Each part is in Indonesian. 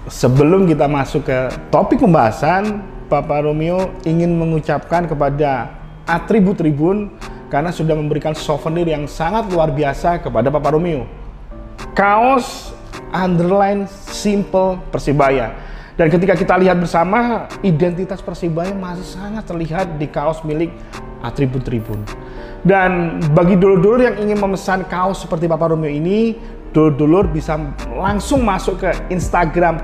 sebelum kita masuk ke topik pembahasan, Papa Romeo ingin mengucapkan kepada Atribut Tribun karena sudah memberikan souvenir yang sangat luar biasa kepada Papa Romeo. Kaos underline simple Persibaya. Dan ketika kita lihat bersama, identitas Persibaya masih sangat terlihat di kaos milik Atribut Tribun. Dan bagi dulur-dulur yang ingin memesan kaos seperti Papa Romeo ini, dulur-dulur bisa langsung masuk ke Instagram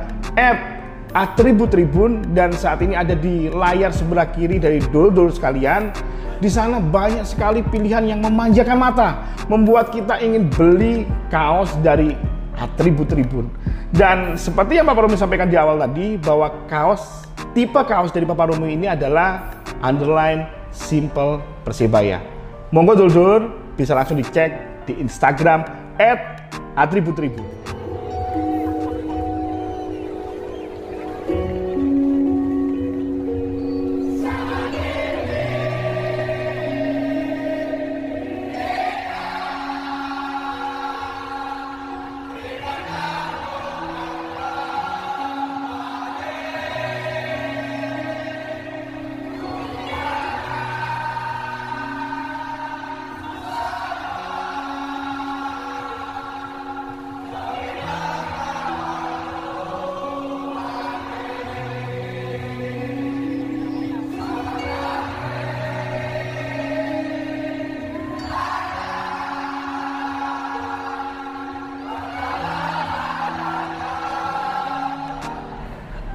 @atributtribun, dan saat ini ada di layar sebelah kiri dari dulur-dulur sekalian. Di sana banyak sekali pilihan yang memanjakan mata, membuat kita ingin beli kaos dari Atribut Tribun. Dan seperti yang Papa Romeo sampaikan di awal tadi, bahwa tipe kaos dari Papa Romeo ini adalah underline simple Persibaya. Monggo dulur-dulur bisa langsung dicek di Instagram @atributtribun.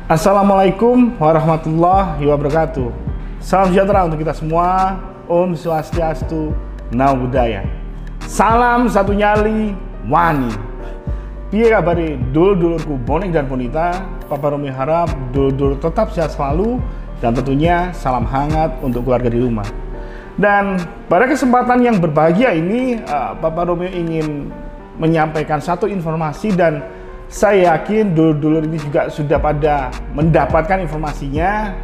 Assalamualaikum warahmatullahi wabarakatuh. Salam sejahtera untuk kita semua. Om Swastiastu, Namo Buddhaya. Salam satu nyali wani. Piye kabari dulur-dulurku bonek dan bonita. Papa Romeo harap dulur-dulur tetap sehat selalu, dan tentunya salam hangat untuk keluarga di rumah. Dan pada kesempatan yang berbahagia ini, Papa Romeo ingin menyampaikan satu informasi, dan saya yakin dulur-dulur ini juga sudah pada mendapatkan informasinya,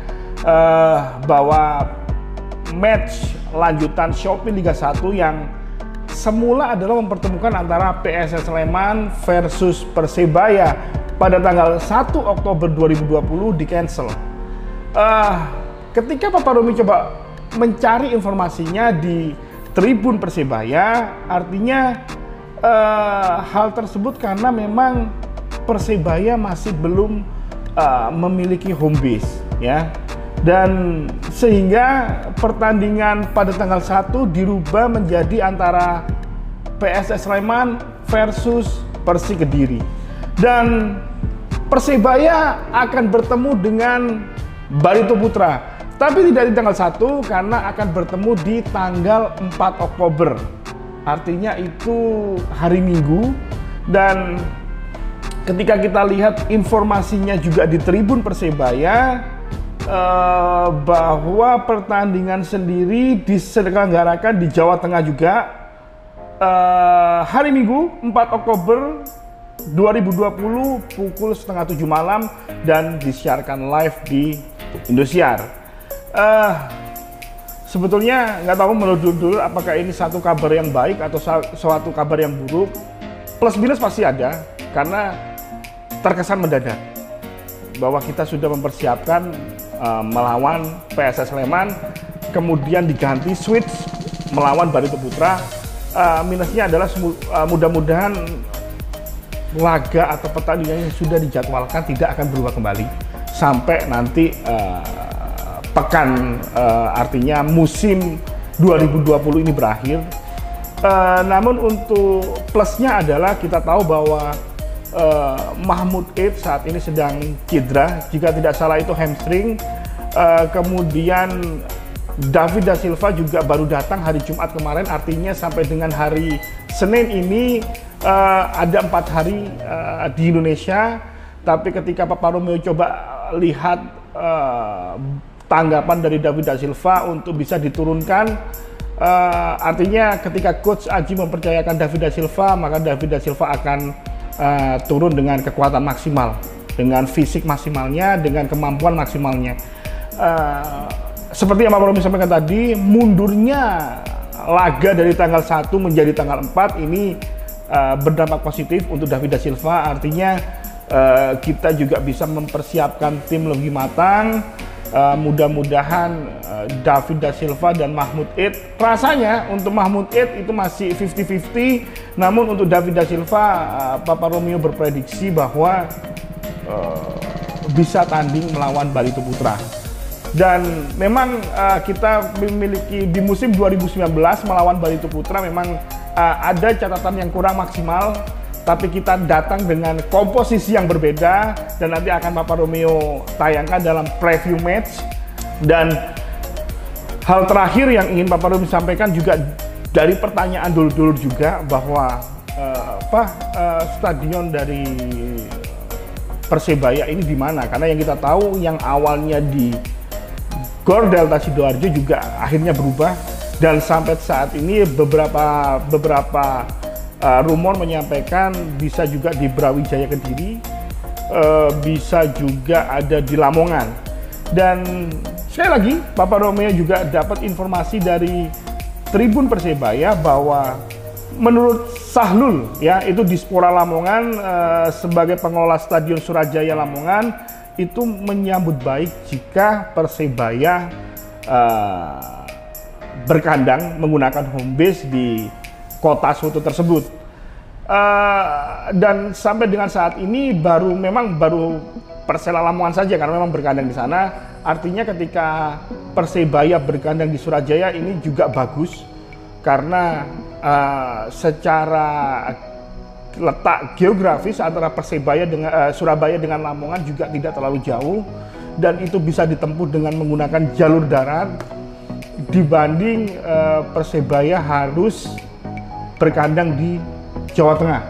bahwa match lanjutan Shopee Liga 1 yang semula adalah mempertemukan antara PSS Sleman versus Persebaya pada tanggal 1 Oktober 2020 di cancel. Ketika Papa Romeo coba mencari informasinya di Tribun Persebaya, artinya hal tersebut karena memang Persebaya masih belum memiliki home base, ya, dan sehingga pertandingan pada tanggal 1 dirubah menjadi antara PSS Sleman versus Persi Kediri, dan Persebaya akan bertemu dengan Barito Putra, tapi tidak di tanggal 1 karena akan bertemu di tanggal 4 Oktober, artinya itu hari Minggu. Dan ketika kita lihat informasinya juga di Tribun Persebaya, bahwa pertandingan sendiri diselenggarakan di Jawa Tengah juga, hari Minggu 4 Oktober 2020 pukul setengah 7 malam, dan disiarkan live di Indosiar. Sebetulnya nggak tahu menurut dulur apakah ini satu kabar yang baik atau suatu kabar yang buruk. Plus minus pasti ada, karena terkesan mendadak bahwa kita sudah mempersiapkan melawan PSS Sleman, kemudian diganti switch melawan Barito Putra. Minusnya adalah mudah-mudahan laga atau pertandingan yang sudah dijadwalkan tidak akan berubah kembali sampai nanti artinya musim 2020 ini berakhir. Namun untuk plusnya adalah kita tahu bahwa Mahmud Eid saat ini sedang cedera, jika tidak salah itu hamstring. Kemudian David da Silva juga baru datang hari Jumat kemarin, artinya sampai dengan hari Senin ini ada 4 hari di Indonesia. Tapi ketika Papa Romeo coba lihat tanggapan dari David da Silva untuk bisa diturunkan, artinya ketika Coach Aji mempercayakan David da Silva, maka David da Silva akan turun dengan kekuatan maksimal, dengan fisik maksimalnya, dengan kemampuan maksimalnya. Seperti yang Papa Romeo sampaikan tadi, mundurnya laga dari tanggal 1 menjadi tanggal 4 ini berdampak positif untuk David da Silva, artinya kita juga bisa mempersiapkan tim lebih matang. Mudah-mudahan David da Silva dan Mahmud Eid, rasanya untuk Mahmud Eid itu masih 50-50, namun untuk David da Silva, Papa Romeo berprediksi bahwa bisa tanding melawan Barito Putra. Dan memang kita memiliki di musim 2019 melawan Barito Putra memang ada catatan yang kurang maksimal, tapi kita datang dengan komposisi yang berbeda dan nanti akan Papa Romeo tayangkan dalam preview match. Dan hal terakhir yang ingin Papa Romeo sampaikan juga dari pertanyaan dulur-dulur juga bahwa stadion dari Persebaya ini di mana? Karena yang kita tahu yang awalnya di Gor Delta Sidoarjo juga akhirnya berubah, dan sampai saat ini beberapa rumor menyampaikan bisa juga di Brawijaya Kediri, bisa juga ada di Lamongan. Dan sekali lagi, Papa Romeo juga dapat informasi dari Tribun Persebaya bahwa menurut Sahlul, ya, itu Dispora Lamongan sebagai pengelola Stadion Surajaya Lamongan itu menyambut baik jika Persebaya berkandang menggunakan home base di kota Soto tersebut. Dan sampai dengan saat ini baru Persela Lamongan saja karena memang berkandang di sana. Artinya ketika Persebaya berkandang di Surajaya ini juga bagus karena secara letak geografis antara Persebaya dengan Surabaya dengan Lamongan juga tidak terlalu jauh, dan itu bisa ditempuh dengan menggunakan jalur darat dibanding Persebaya harus berkandang di Jawa Tengah.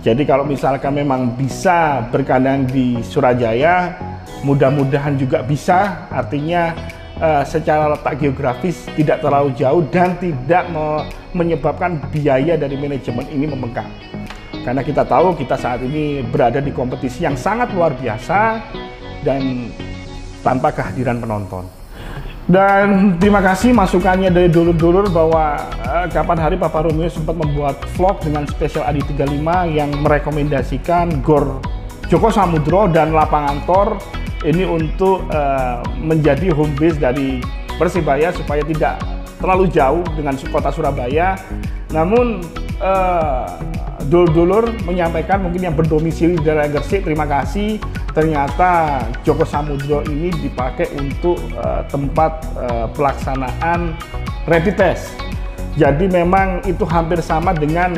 Jadi kalau misalkan memang bisa berkandang di Surajaya, mudah-mudahan juga bisa, artinya secara letak geografis tidak terlalu jauh dan tidak menyebabkan biaya dari manajemen ini membengkak. Karena kita tahu kita saat ini berada di kompetisi yang sangat luar biasa dan tanpa kehadiran penonton. Dan terima kasih masukannya dari dulur-dulur bahwa kapan hari Papa Romeo sempat membuat vlog dengan spesial Adi 35 yang merekomendasikan Gor Joko Samudro dan lapangan Tor ini untuk menjadi home base dari Persebaya supaya tidak terlalu jauh dengan kota Surabaya. Namun dulur-dulur menyampaikan mungkin yang berdomisili di daerah Gresik, terima kasih. Ternyata Joko Samudro ini dipakai untuk tempat pelaksanaan rapid test. Jadi memang itu hampir sama dengan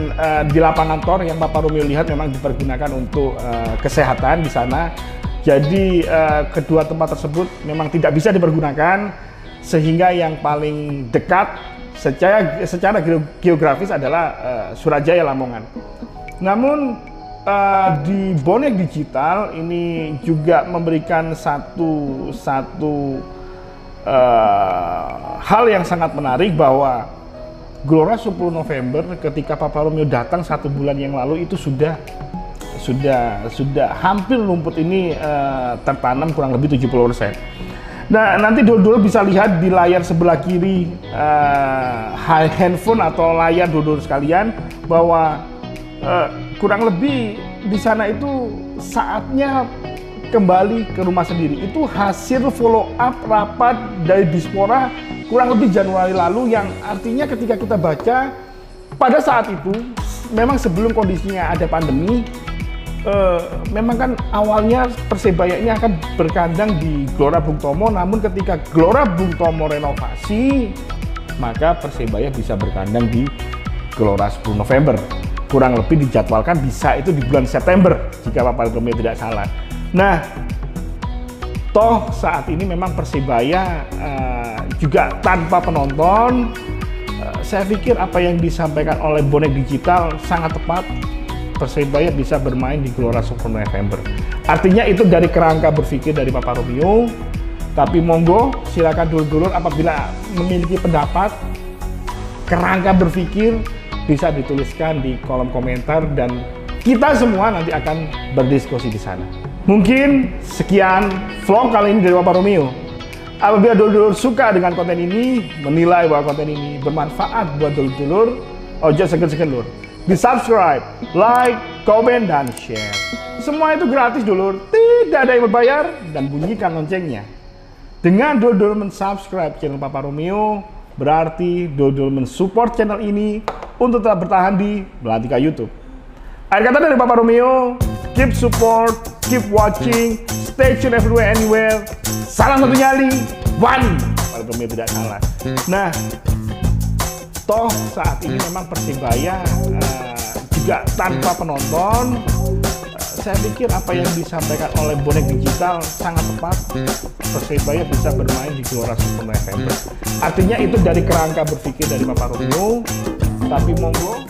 di lapangan Tor yang Papa Romeo lihat memang dipergunakan untuk kesehatan di sana. Jadi kedua tempat tersebut memang tidak bisa dipergunakan, sehingga yang paling dekat secara geografis adalah Surajaya Lamongan. Namun di bonek digital ini juga memberikan satu hal yang sangat menarik bahwa Gelora 10 November ketika Papa Romeo datang 1 bulan yang lalu itu sudah hampir rumput ini tertanam kurang lebih 70%. Nah, nanti dulu bisa lihat di layar sebelah kiri handphone atau layar dulu sekalian bahwa kurang lebih di sana itu saatnya kembali ke rumah sendiri. Itu hasil follow up rapat dari Dispora kurang lebih Januari lalu, yang artinya ketika kita baca pada saat itu memang sebelum kondisinya ada pandemi, memang kan awalnya Persebaya ini akan berkandang di Gelora Bung Tomo, namun ketika Gelora Bung Tomo renovasi maka Persebaya bisa berkandang di Gelora 10 November. Kurang lebih dijadwalkan bisa itu di bulan September jika Papa Romeo tidak salah. Nah, toh saat ini memang Persebaya juga tanpa penonton. Saya pikir apa yang disampaikan oleh bonek digital sangat tepat. Persebaya bisa bermain di Gelora 10 November. Artinya itu dari kerangka berpikir dari Papa Romeo. Tapi monggo silakan dulur-dulur apabila memiliki pendapat, kerangka berpikir bisa dituliskan di kolom komentar dan kita semua nanti akan berdiskusi di sana. Mungkin sekian vlog kali ini dari Papa Romeo. Apabila dulur-dulur suka dengan konten ini, menilai bahwa konten ini bermanfaat buat dulur-dulur, ojo segen-segen lur. Di subscribe, like, komen, dan share. Semua itu gratis dulur, tidak ada yang berbayar, dan bunyikan loncengnya. Dengan dodol mensubscribe channel Papa Romeo, berarti dodol mensupport channel ini untuk tetap bertahan di Belantika YouTube. Akhir kata dari Papa Romeo, keep support, keep watching, stay tune everywhere, anywhere. Salam satu nyali, one. Papa Romeo tidak salah. Nah, toh saat ini memang Persebaya juga tanpa penonton. Saya pikir apa yang disampaikan oleh bonek digital sangat tepat. Persebaya bisa bermain di Gelora 10 November. Artinya itu dari kerangka berpikir dari Papa Romeo. Tapi monggo